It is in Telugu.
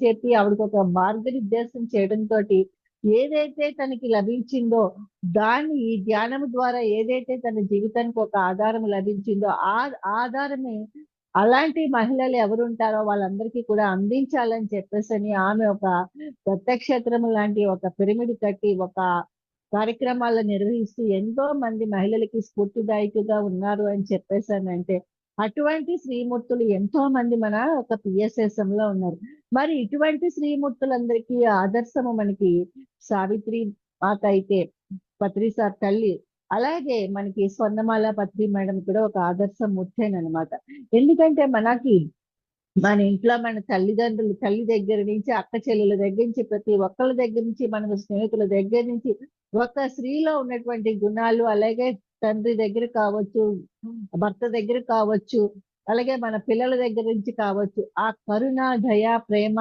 చెప్పి ఆవిడకొక మార్గనిర్దేశం చేయడంతోటి ఏదైతే తనకి లభించిందో, దాన్ని ఈ ధ్యానం ద్వారా ఏదైతే తన జీవితానికి ఒక ఆధారం లభించిందో, ఆధారమే అలాంటి మహిళలు ఎవరుంటారో వాళ్ళందరికీ కూడా అందించాలని చెప్పేసని ఆమె ఒక దత్తక్షేత్రం లాంటి ఒక పిరమిడ్ కట్టి, ఒక కార్యక్రమాలను నిర్వహిస్తూ ఎంతో మంది మహిళలకి స్ఫూర్తిదాయకుగా ఉన్నారు అని చెప్పేసనంటే, అటువంటి శ్రీమూర్తులు ఎంతో మంది మన ఒక పిఎస్ఎస్ఎంలో ఉన్నారు. మరి ఇటువంటి శ్రీమూర్తులందరికీ ఆదర్శము మనకి సావిత్రి మాత అయితే, పత్రి సార్ తల్లి. అలాగే మనకి స్వర్ణమాల పత్రి మేడం కూడా ఒక ఆదర్శ మూర్తేననమాట. ఎందుకంటే మనకి మన ఇంట్లో మన తల్లిదండ్రులు, తల్లి దగ్గర నుంచి, అక్క చెల్లెల దగ్గర నుంచి, ప్రతి ఒక్కళ్ళ దగ్గర నుంచి, మన స్నేహితుల దగ్గర నుంచి, ఒక స్త్రీలో ఉన్నటువంటి గుణాలు, అలాగే తండ్రి దగ్గర కావచ్చు, భర్త దగ్గర కావచ్చు, అలాగే మన పిల్లల దగ్గర నుంచి కావచ్చు, ఆ కరుణ, దయ, ప్రేమ